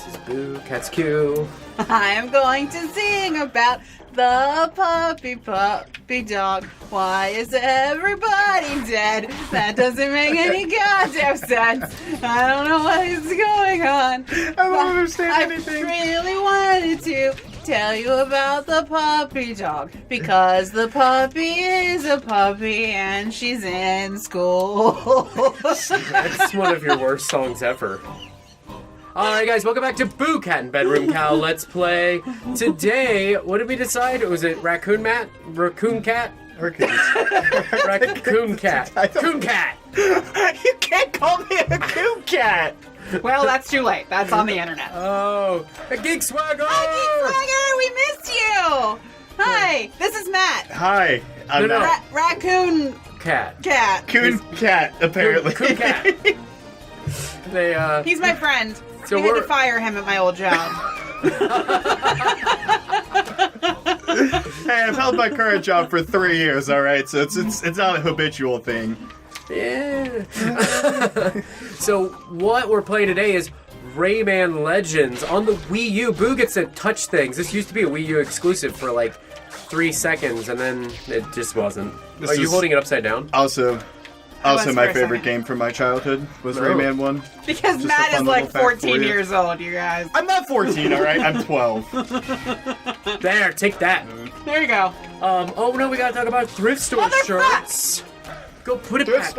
This is Boo Cat's Q. I am going to sing about the puppy dog. Why is everybody dead? That doesn't make any goddamn sense. I don't know what is going on. I don't understand anything. I really wanted to tell you about the puppy dog because the puppy is a puppy and she's in school. That's one of your worst songs ever. Alright guys, welcome back to Boo Cat and Bedroom Cow Let's Play. Today, what did we decide? Was it Raccoon Cat? Raccoon. Raccoon Cat. Coon Cat! You can't call me a coon cat! Well, that's too late. That's on the internet. Oh, a Geek Swagger! Hi, Geek Swagger! We missed you! Hi, this is Matt. Hi, I'm Matt. Raccoon Cat. Coon cat, apparently. Coon Cat. He's my friend. So we had to fire him at my old job. Hey, I've held my current job for 3 years, alright? So it's not a habitual thing. Yeah. So what we're playing today is Rayman Legends on the Wii U. Boo gets to touch things. This used to be a Wii U exclusive for like 3 seconds, and then it just wasn't. Are you holding it upside down? Also my favorite game from my childhood was Rayman 1. Because Just Matt a fun is like little fact 14 for you. years old, you guys. I'm not 14, alright? I'm 12. There, take that. There you go. Oh no, we gotta talk about thrift store shirts. Go put it back.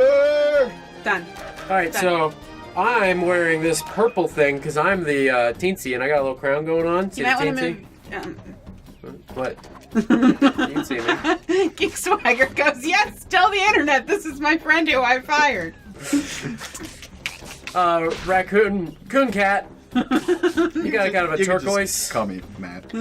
Done. Alright, so I'm wearing this purple thing because I'm the teensy and I got a little crown going on. See You the might want teensy? to move. What? You can see me. Geek Swagger goes, yes, tell the internet this is my friend who I fired. Raccoon, Coon Cat. You got kind of a turquoise. Just call me Matt.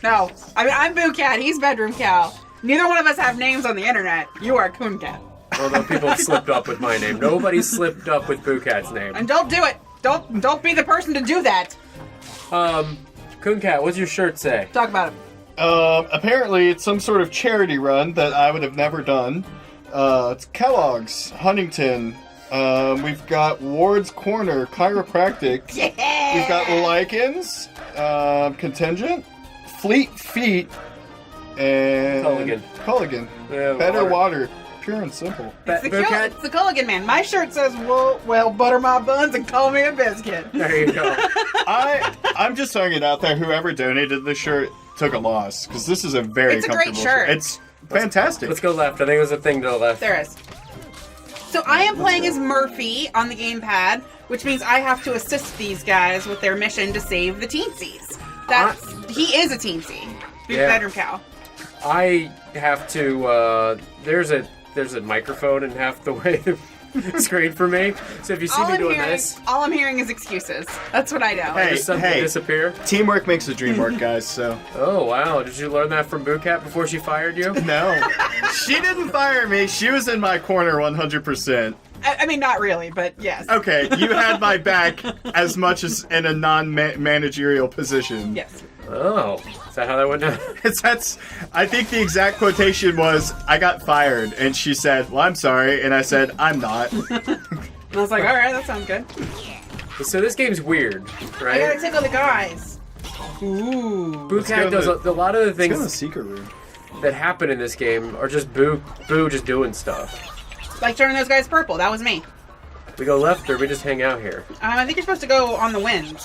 No, I mean, I'm Boo Cat, he's Bedroom Cow. Neither one of us have names on the internet. You are Coon Cat. Although people have slipped up with my name. Nobody slipped up with Boo Cat's name. And don't do it. Don't be the person to do that. Coon Cat, what's your shirt say? Talk about it. Apparently it's some sort of charity run that I would have never done. It's Kellogg's, Huntington. We've got Ward's Corner, Chiropractic. Yeah! We've got Lycans, Contingent, Fleet Feet, and Culligan. Yeah, Better water. Pure and simple. It's the Culligan Man. My shirt says, well, butter my buns and call me a biscuit. There you go. I'm just throwing it out there. Whoever donated the shirt took a loss, because this is a very It's a comfortable great shirt. It's fantastic. Let's go left. I think there's a thing to the left. There is. So I am playing as Murphy on the gamepad, which means I have to assist these guys with their mission to save the teensies. He is a teensy. Bedroom Cow. I have to, there's a microphone in half the way screen for me. So if you see me doing this, all I'm hearing is excuses. That's what I know. Hey, just suddenly disappear. Teamwork makes the dream work, guys, so. Oh, wow. Did you learn that from Boo Cat before she fired you? No. She didn't fire me. She was in my corner 100%. I mean, not really, but yes. Okay, you had my back as much as in a non-managerial position. Yes. Oh, is that how that went down? I think the exact quotation was, I got fired, and she said, well, I'm sorry, and I said, I'm not. And I was like, alright, that sounds good. So this game's weird, right? I gotta tickle the guys. Ooh. Boo Cat does a lot of the things It's in the secret room. that happen in this game are just Boo just doing stuff. Like turning those guys purple. That was me. We go left or we just hang out here? I think you're supposed to go on the wind.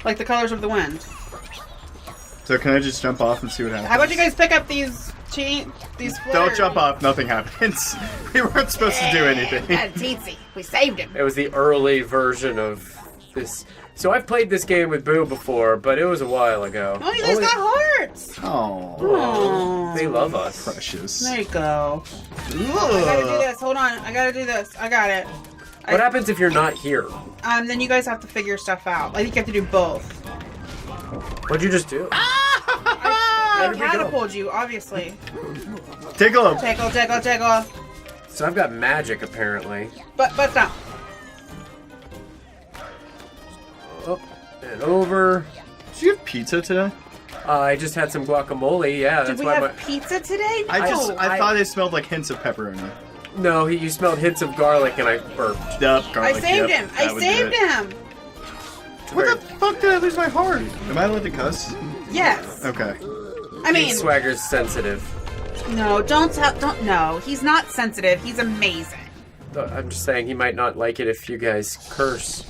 Like the colors of the wind. So can I just jump off and see what happens? How about you guys pick up these flares? Don't jump off, nothing happens. We weren't supposed to do anything. That's teensy. We saved him. It was the early version of this. So I've played this game with Boo before, but it was a while ago. Oh, you guys got hearts. Oh, They love us. precious. There you go. I gotta do this. Hold on. I gotta do this. I got it. What happens if you're not here? Then you guys have to figure stuff out. I think you have to do both. What'd you just do? I did we go? catapulted you, obviously. Tickle him. Tickle. So I've got magic apparently. But stop. Up and over. Did you have pizza today? I just had some guacamole. Yeah, Did that's we why. have pizza today? I No. thought it smelled like hints of pepperoni. No, you smelled hints of garlic and I burped. Yep, I garlic. saved yep, him. that I would do saved it. him. Where the fuck did I lose my heart? Am I allowed to cuss? Yes. Okay. I mean, Swagger's sensitive. no, don't. No, he's not sensitive. He's amazing. I'm just saying he might not like it if you guys curse.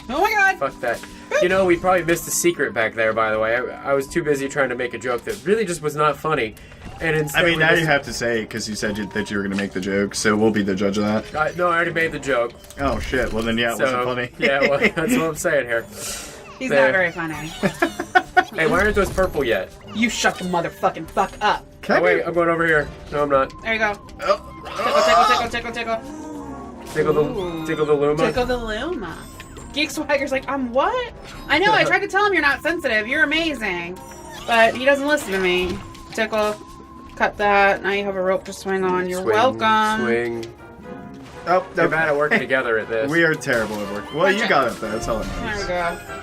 Oh my god. Fuck that. You know, we probably missed a secret back there, by the way. I was too busy trying to make a joke that really just was not funny. And instead I mean, now you have to say because you said that you were going to make the joke, so we'll be the judge of that. No, I already made the joke. Oh, shit. Well, then, yeah, it wasn't funny. Yeah, well, that's what I'm saying here. He's There. not very funny. Hey, why aren't those purple yet? You shut the motherfucking fuck up. Can I Oh, wait, be- I'm going over here. No, I'm not. There you go. Oh. Tickle. Tickle the Luma. Tickle the Luma. Geek Swagger's like, what? I know, I tried to tell him you're not sensitive. You're amazing. But he doesn't listen to me. Tickle. Cut that. Now you have a rope to swing on. You're welcome. Swing. Oh, We're bad at working together at this. We are terrible at work. Well, you got it, though. That's all that There we matters. go.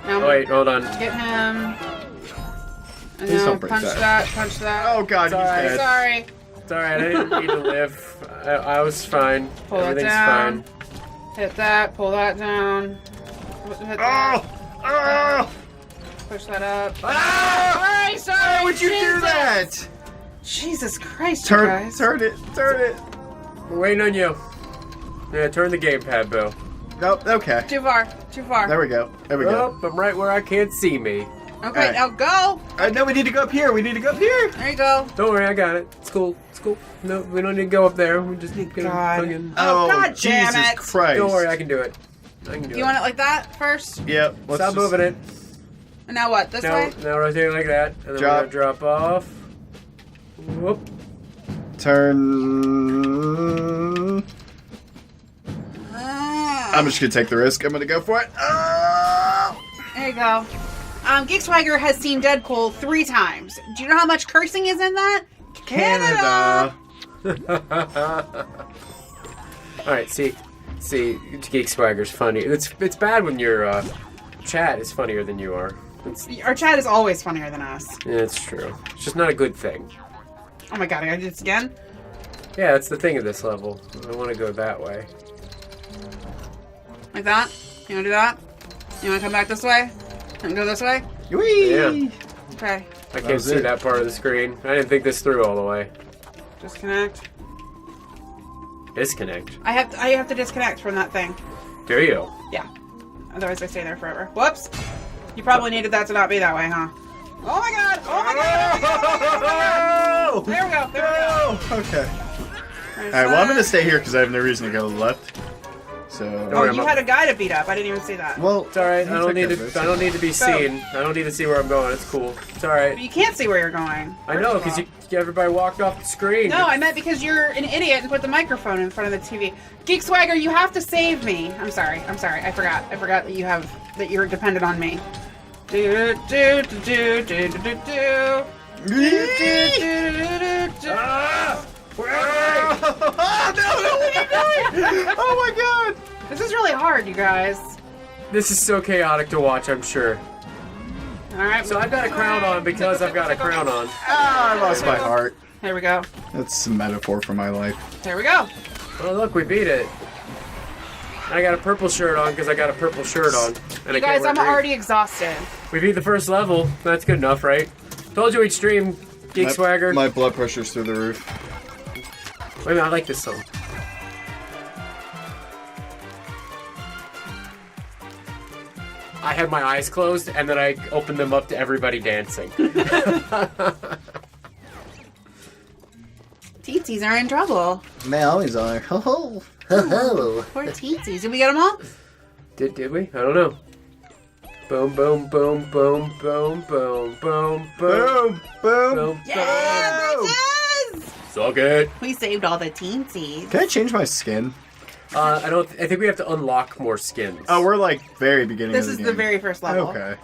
Now Oh, wait, hold on. get him. And Please now don't break punch that. punch that. Oh, God, he's Sorry. dead. Sorry. It's alright, I didn't need to live. I was fine. Pull that Everything's down. fine. Hit that. Pull that down. Hit that. Oh! Push that up. Ah! Sorry. Why would you do Jesus. that? Jesus Christ, you Turn guys. it. We're waiting on you. Yeah, turn the gamepad, Bill. Nope, okay. Too far. There we go. Oh, I'm right where I can't see me. Okay, Alright. now go. No, we need to go up here. There you go. Don't worry, I got it. It's cool. It's cool. No, we don't need to go up there. We just need to get God. fucking... Oh, God damn Jesus it. Christ. Don't worry, I can do it. I can do it. You want it like that first? Yep. Let's Stop just- moving it. And now what? This Now, way? now rotate like that. And then Drop. we're gonna drop off. Whoop. Turn. I'm just gonna take the risk. I'm gonna go for it. Oh! There you go. Geek Swagger has seen Deadpool 3 times. Do you know how much cursing is in that? Canada. Alright, see, Geek Swagger's funny. It's bad when your chat is funnier than you are. Our chat is always funnier than us. Yeah, it's true. It's just not a good thing. Oh my god, I gotta do this again? Yeah, that's the thing of this level. I want to go that way. Like that? You wanna do that? You wanna come back this way? And go this way? Whee! Yeah. Okay. I can't was see it. that part of the screen. I didn't think this through all the way. Disconnect. Disconnect. I have to disconnect from that thing. Do you? Yeah. Otherwise I stay there forever. Whoops. You probably needed that to not be that way, huh? Oh my god! Oh my god! Oh! There we go. There we go. Okay. There's Alright, well, I'm that. gonna stay here because I have no reason to go to the left. So. Oh, worry, you I'm had a guy to beat up. I didn't even see that. Well, It's alright. I don't need to. I don't need to be So- seen. I don't need to see where I'm going. It's cool. It's alright. You can't see where you're going. I know, because everybody walked off the screen. No, I meant because you're an idiot and put the microphone in front of the TV. Geek Swagger, you have to save me. I'm sorry. I forgot. I forgot that you're dependent on me. Do do do do do do do do. Ah! Oh, no, what are you doing? Oh my god! This is really hard, you guys. This is so chaotic to watch, I'm sure. All right. So I've got a crown on because I've got a crown on. Ah, I lost my heart. There we go. That's a metaphor for my life. There we go. Oh, look, we beat it. I got a purple shirt on because I got a purple shirt on. And You guys, I'm already exhausted. We beat the first level. That's good enough, right? Told you we'd stream Geek Swagger. My blood pressure's through the roof. Wait a minute, I like this song. I had my eyes closed and then I opened them up to everybody dancing. Teetsies are in trouble. They always are. Ho ho. Ho ho. Poor teetsies. Did we get them all? Did we? I don't know. Boom, boom, boom, boom, boom, boom, boom, boom, Boom. Boom. boom. Yeah, Boom. bitches! Suck it. We saved all the teensies. Can I change my skin? I think we have to unlock more skins. Oh, we're like very beginning This of is the the game. very first level. Okay.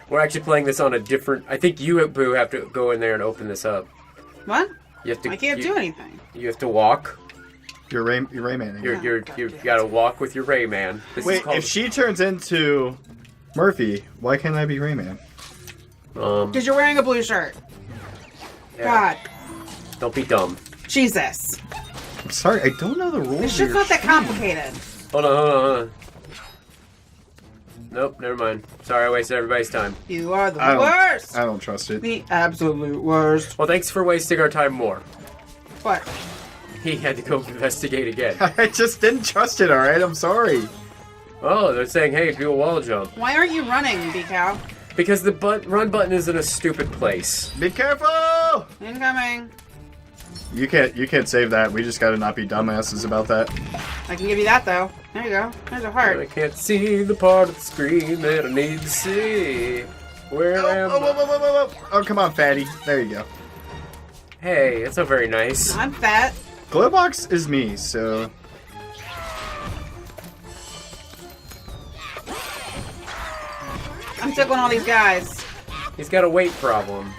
We're actually playing this on a different. I think you, Boo, have to go in there and open this up. What? You have to. I can't do anything. You have to walk. You're Rayman. You've got to walk with your Rayman. This is Wait, called. if she turns into Murphy, why can't I be Rayman? Because you're wearing a blue shirt. yeah, God. don't be dumb. Jesus. I'm sorry, I don't know the rules. This of shit's your not that shit. complicated. Hold on. Nope, never mind. Sorry, I wasted everybody's time. You are the I don't- worst. I don't trust it. The absolute worst. Well, thanks for wasting our time more. What? He had to go investigate again. I just didn't trust it, alright? I'm sorry. Oh, they're saying, hey, do a wall jump. Why aren't you running, Decal? Because the run button is in a stupid place. Be careful! Incoming. You can't save that. We just gotta not be dumbasses about that. I can give you that, though. There you go. There's a I heart. can't see the part of the screen that I need to see. Where am I? Oh, come on, fatty. There you go. Hey, it's not very nice. I'm fat. Glowbox is me, so... I'm tickling all these guys. He's got a weight problem.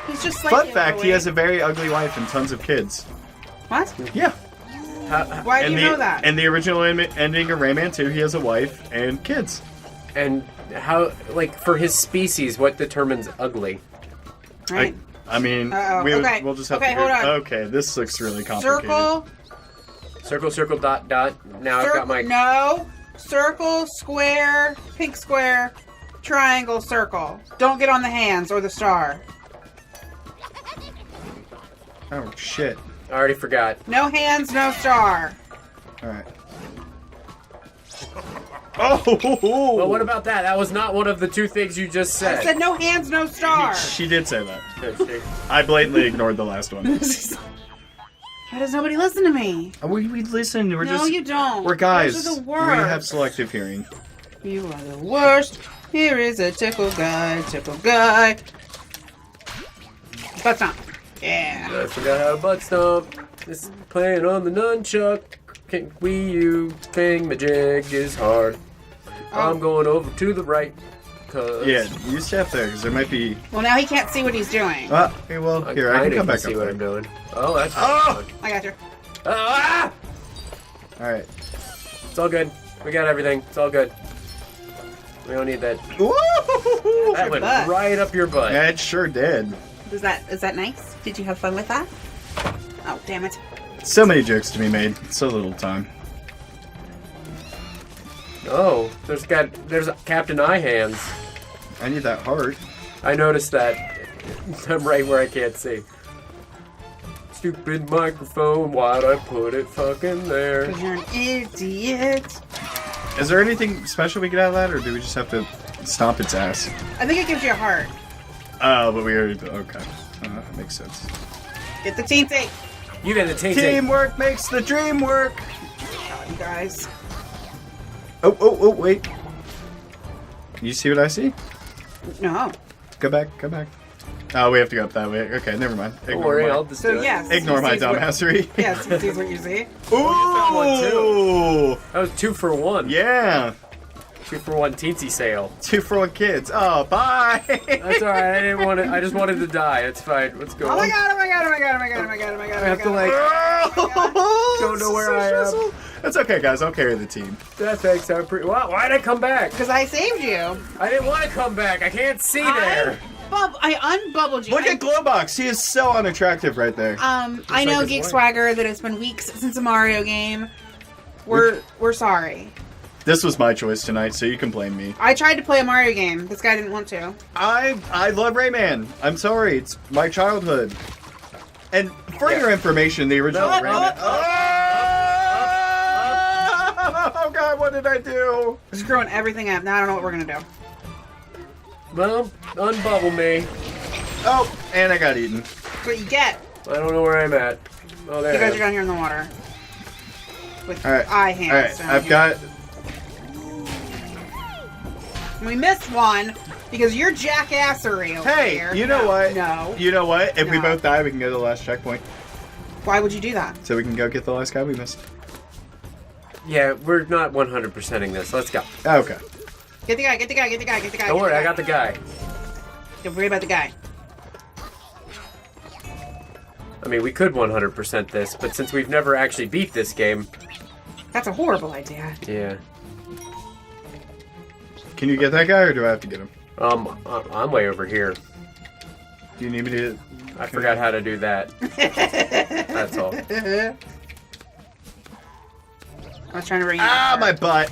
He's just like Fun fact, he has a very ugly wife and tons of kids. What? Yeah. Why do you know that? And the original ending of Rayman 2, he has a wife and kids. And how, like, for his species, what determines ugly? Right. I mean, Uh-oh. Okay. we'll just have Okay, to... hold on. Okay, this looks really complicated. Circle. Circle, circle, dot, dot. Now I've got my... No. Circle, square, pink square, triangle, circle. Don't get on the hands or the star. Oh, shit. I already forgot. No hands, no star. Alright. Oh! Well, what about that? That was not one of the two things you just said. I said no hands, no star. She did say that. Okay. I blatantly ignored the last one. Why does nobody listen to me? We listen. We're No, just... you don't. We're guys. Those are the We worst. have selective hearing. You are the worst. Here is a tickle guy, tickle guy. Butt stomp. Yeah. I forgot how to butt stomp. This playing on the nunchuck. Wii U thing, my jig is hard. I'm going over to the right. Cause Yeah, you step there, because there might be... Well, now he can't see what he's doing. Okay, well, here, I can kinda come back see up what there. I'm doing. Oh, that's Oh! I got you. Ah! Alright. It's all good. We got everything. It's all good. We don't need that. Woo! That went butt. right up your butt. Yeah, it sure did. Is that nice? Did you have fun with that? Oh, damn it. So many jokes to be made. So little time. Oh, there's Captain Eye hands. I need that heart. I noticed that. I'm right where I can't see. Stupid microphone, why'd I put it fucking there? Because you're an idiot. Is there anything special we get out of that, or do we just have to stomp its ass? I think it gives you a heart. Oh, but we already... Okay. That makes sense. Get the team tape. You get the taint. Teamwork makes the dream work! God, you guys. Oh, wait. You see what I see? No. Go back. Oh, we have to go up that way. Okay, never mind. Don't worry, I'll my, just So, do it. yes. ignore he my sees what- dumbassery. Yes, he sees what you see. Ooh! That was 2 for 1. Yeah! 2 for 1 teensy sale. 2 for 1 kids. Oh, bye! That's alright, I didn't want it. I just wanted to die. It's fine. Let's go. Oh my god, oh my god, oh my god, oh my god, oh my god, oh my god. I have to, like, Don't know where I am. That's okay, guys. I'll carry the team. that thanks. Why'd I come back? Because I saved you. I didn't want to come back. I can't see there. I unbubbled you. Look at Glowbox. He is so unattractive right there. I know, like his Geek wife. Swagger, that it's been weeks since a Mario game. We're sorry. This was my choice tonight, so you can blame me. I tried to play a Mario game. This guy didn't want to. I love Rayman. I'm sorry. It's my childhood. And for your information, the original No, Rayman... up, Oh, God, what did I do? Screwing everything up. Now I don't know what we're gonna do. Well, unbubble me. Oh, and I got eaten. That's what you get. I don't know where I'm at. Oh, there You I guys am. are down here in the water. With All right. eye hands. All right, down I've here. got... We missed one because you're jackassery over Hey, here. you know what? No. You know what? If we No. both die, we can go to the last checkpoint. Why would you do that? So we can go get the last guy we missed. Yeah, we're not 100%ing this. Let's go. Okay. Get the guy, get the guy, get the guy, get the guy. Don't get worry, the I got the guy. Don't worry about the guy. I mean, we could 100% this, but since we've never actually beat this game, That's a horrible idea. yeah. Can you get that guy, or do I have to get him? I'm way over here. Do you need me to... I forgot how to do that. That's all. I was trying to bring you Ah, over. my butt.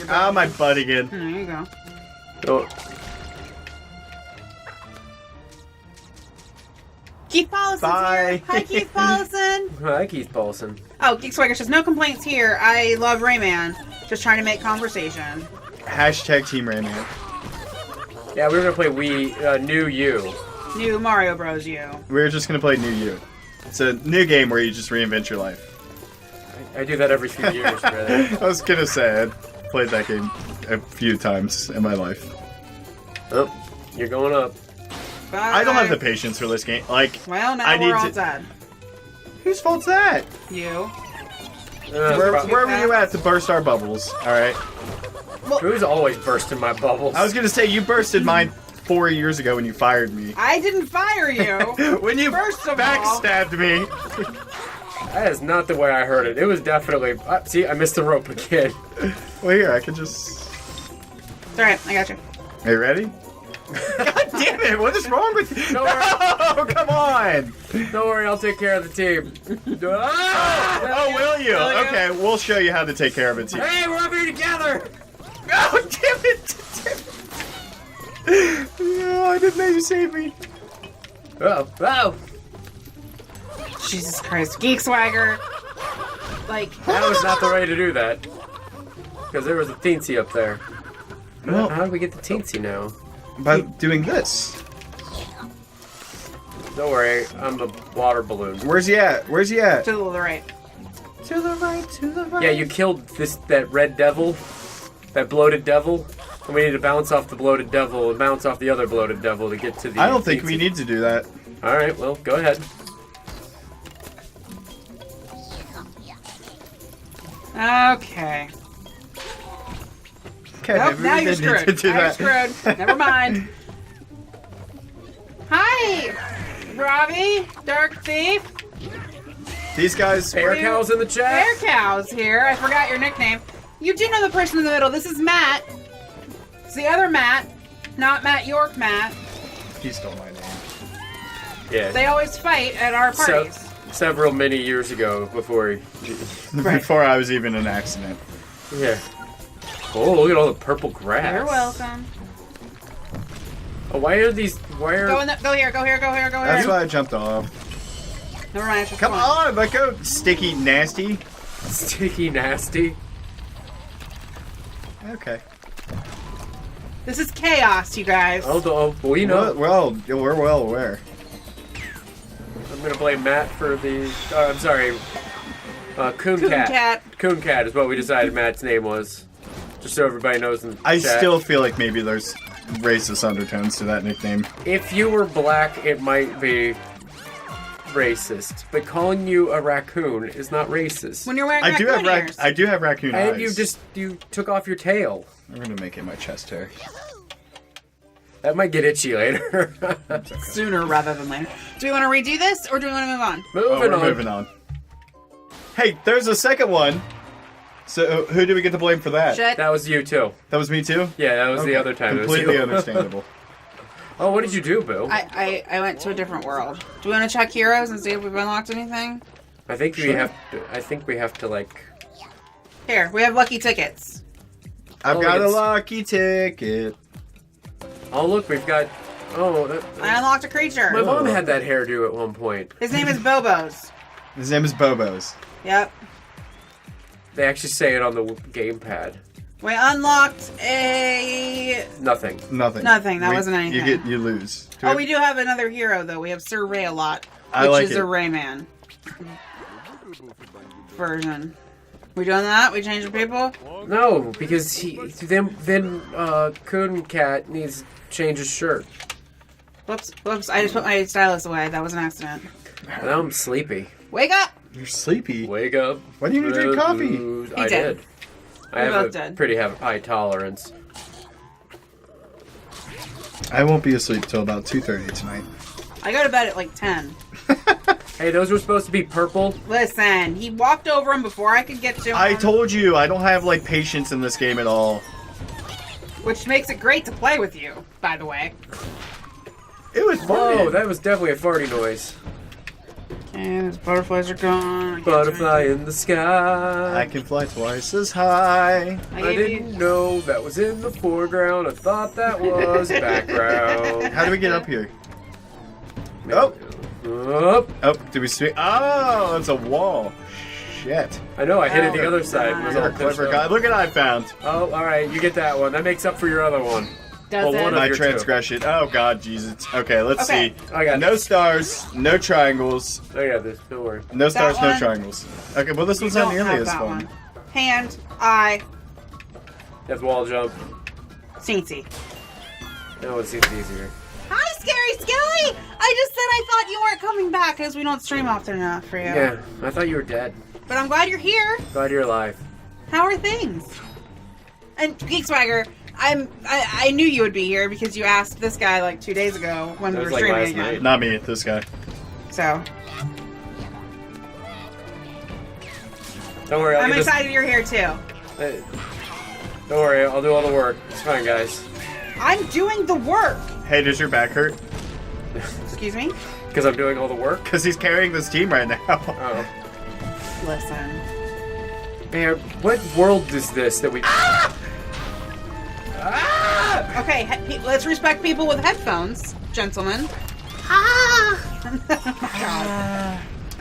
Ah, my butt again. There you go. Oh, Keith Paulison's Bye. here. Hi, Keith Paulison. hi, Keith Paulson. Oh, Geek Swagger says, no complaints here. I love Rayman. Just trying to make conversation. Hashtag Team Rayman. Yeah, we were gonna play New You. New Mario Bros. U. We're just gonna play New You. It's a new game where you just reinvent your life. I do that every few years, brother. I was gonna say, I played that game a few times in my life. Oh, you're going up. Bye. I don't have the patience for this game. Like, Well, now I we're need all to- dead. whose fault's that? You. Where were you at to burst our bubbles? Alright. Who's always bursting my bubbles? I was gonna say, you bursted mine 4 years ago when you fired me. I didn't fire you. When you First of all- backstabbed me. That is not the way I heard it. It was definitely. See, I missed the rope again. Well, here, I can just... It's alright, I got you. Are you ready? God damn it, what is wrong with you? Don't worry. No, come on! Don't worry, I'll take care of the team. Oh, will you? Will you? Okay, we'll show you how to take care of it, team. Hey, we're up here together. Oh, damn it! No, I didn't know you saved me. Oh, oh. Jesus Christ. Geek Swagger. Like, That was not the way to do that. Because there was a teensy up there. Well, How do we get the teensy now? by doing this. Don't worry, I'm a water balloon. Where's he at? Where's he at? to the right. To the right, to the right. Yeah, you killed that red devil, that bloated devil, and we need to bounce off the bloated devil and bounce off the other bloated devil to get to the. I don't think teensy. we need to do that. All right, well, go ahead. Okay. Okay, Nope, maybe now we you're did need to screwed. do Now you're that. screwed. Never mind. Hi, Robbie, Dark Thief. These guys. Bear cows in the chat. Bear Cows here. I forgot your nickname. You do know the person in the middle. This is Matt. It's the other Matt, not Matt York Matt. He stole my name. Yeah. They always fight at our parties. Several many years ago, before he. Right. Before I was even an accident. Yeah. Oh, look at all the purple grass. You're welcome. Oh, why are these? Why are? Go in the, go here, go here, go here, go here. That's why I jumped off. Never mind. It's just Come one. on, let go, sticky nasty. Sticky nasty. Okay. This is chaos, you guys. Oh, we know. Well, we're well aware. I'm gonna blame Matt for the. I'm sorry. Coon Coon Cat. Cat. Coon Cat is what we decided Matt's name was. Just so everybody knows in the I chat. still feel like maybe there's racist undertones to that nickname. If you were black, it might be racist. But calling you a raccoon is not racist. When you're wearing I do have raccoon ears. I do have raccoon And eyes. you took off your tail. I'm gonna make it my chest hair. That might get itchy later. Sooner rather than later. Do we want to redo this or do we want to move on? Moving we're on. moving on. Hey, there's a second one. So who do we get to blame for that? Shit. That was you too. That was me too? Yeah, that was the Okay. other time. It was Completely you. understandable. Oh, what did you do, Boo? I went to a different world. Do we want to check heroes and see if we've unlocked anything? I think we Sure. have to. I think we have to like. Here, we have lucky tickets. I've Oh, got a it's- lucky ticket. Oh look, we've got. Oh, I unlocked a creature. my mom had that hairdo at one point. His name is Bobos. His name is Bobo's. Yep. They actually say it on the gamepad. We unlocked a... Nothing. Nothing. Nothing, that wasn't anything. You lose. Oh, we do have another hero, though. We have Sir Ray a lot, I which like is it. a Rayman version. We doing that? We changing people? No, because then Coon Cat needs to change his shirt. Whoops, whoops. I just put my stylus away. That was an accident. Now I'm sleepy. Wake up! You're sleepy. Wake up. Why do you drink coffee? I did. did. I We have both a did. pretty high tolerance. I won't be asleep till about 2:30 tonight. I go to bed at like 10. Hey, those were supposed to be purple. Listen, he walked over him before I could get to him. I told you, I don't have like patience in this game at all. Which makes it great to play with you, by the way. It was fun. Whoa, that was definitely a farty noise. And his butterflies are gone. Butterfly in the sky. I can fly twice as high. I didn't know that was in the foreground. I thought that was background. How do we get up here? Oh! Up. Oh, did we swing? Oh, it's a wall. Shit. I know, I hit it the other side. It was You're all a clever pushed guy. up. Look at I found. Oh, alright, you get that one. That makes up for your other one. Does Well, it? one of My your transgression. Oh god, Jesus. Okay, let's Okay. see. I got No this. stars, no triangles. I got this, don't worry. No stars, no one? triangles. Okay, well this You one's not don't nearly have as that fun. one. Hand, eye, That's wall jump. Cincy. No, it seems easier. Hi, Scary Skelly! I just said I thought you weren't coming back because we don't stream often enough for you. Yeah, I thought you were dead. But I'm glad you're here. Glad you're alive. How are things? And Geek Swagger, I knew you would be here because you asked this guy like 2 days ago when That we was were like streaming last again. night. Not me, this guy. So Don't worry, I'll I'm get this. excited you're here too. Don't worry, I'll do all the work. It's fine, guys. I'm doing the work. Hey, does your back hurt? Excuse me? Because I'm doing all the work? Because he's carrying this team right now. Oh. Listen. Man, what world is this that we... Ah! Okay, let's respect people with headphones, gentlemen. God.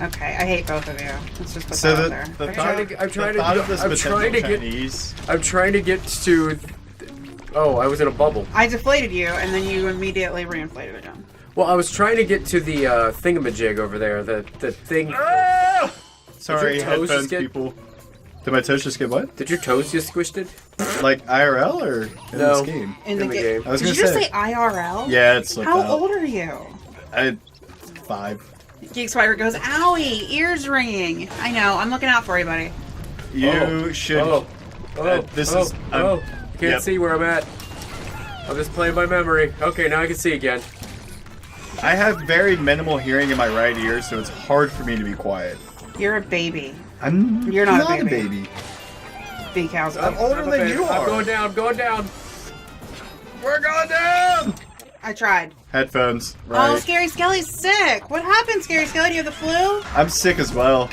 Okay, I hate both of you. Let's just put So that the, out the there. thought, I'm trying the to thought do- of this I'm potential trying to get- Chinese. I'm trying to get to... Oh, I was in a bubble. I deflated you, and then you immediately reinflated again. Well, I was trying to get to the thingamajig over there. The thing... Ah! Sorry, Did your toes headphones just get- people. Did my toes just get what? Did your toes just squished it? Like IRL or in No. this game? In the game. I was Did gonna you just say. say IRL? Yeah, it slipped How out. old are you? 5. Geek Spider goes, owie, ears ringing. I know, I'm looking out for you, buddy. You should. This is. I can't yep. see where I'm at. I'm just playing by memory. Okay, now I can see again. I have very minimal hearing in my right ear, so it's hard for me to be quiet. You're a baby. You're not a a baby. baby. Big house. I'm older I'm a than baby. you are. I'm going down, I'm going down. We're going down. I tried. Headphones. Oh, Right. Scary Skelly's sick. What happened, Scary Skelly? Do you have the flu? I'm sick as well,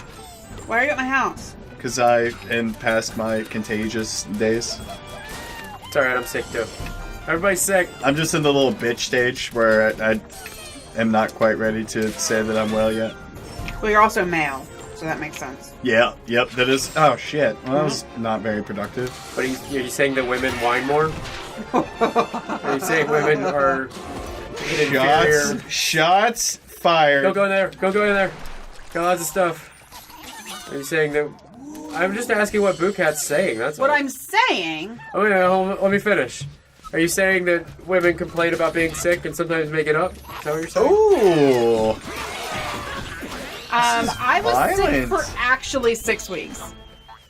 Why are you at my house? because I am past my contagious days. It's alright, I'm sick too. Everybody's sick. I'm just in the little bitch stage where I am not quite ready to say that I'm well yet. Well, you're also male, so that makes sense. Yeah, yep, that is. Oh shit. Well, that was not very productive. But are you saying that women whine more? Are you saying women are inferior? Shots fired. Don't go in there. Don't go in there. Got lots of stuff. Are you saying that... I'm just asking what Bookat's saying, that's What all. I'm saying... Oh, wait, let me finish. Are you saying that women complain about being sick and sometimes make it up? Is that what you're saying? Ooh. I was sick violent. for actually 6 weeks.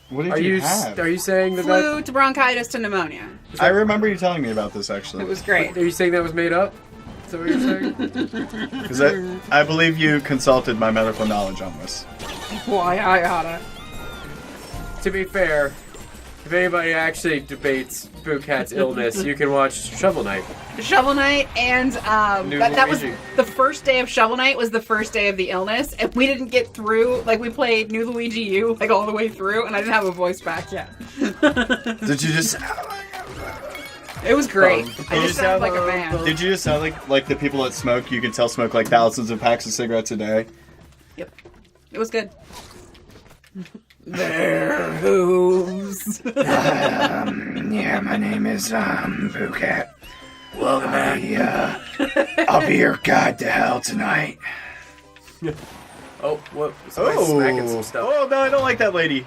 What did Are you you have? are you saying that Flu to bronchitis to pneumonia. I remember you telling me about this actually. It was great. Are you saying that was made up? Is that what you're saying? Because I believe you consulted my medical knowledge on this. Why I oughta. To be fair, if anybody actually debates Bookat's illness, you can watch Shovel Knight. Shovel Knight and New that was Luigi. the first day of Shovel Knight was the first day of the illness, and we didn't get through. Like we played New Luigi U like all the way through, and I didn't have a voice back yet. Did you just? It was great. I you just sounded like a man. Did you just sound like the people that smoke? You can tell smoke like thousands of packs of cigarettes a day. Yep, it was good. There who's Yeah, my name is Bookat. Welcome back. I'll be your guide to hell tonight. Oh, what? Somebody's smacking some stuff. Oh no, I don't like that lady.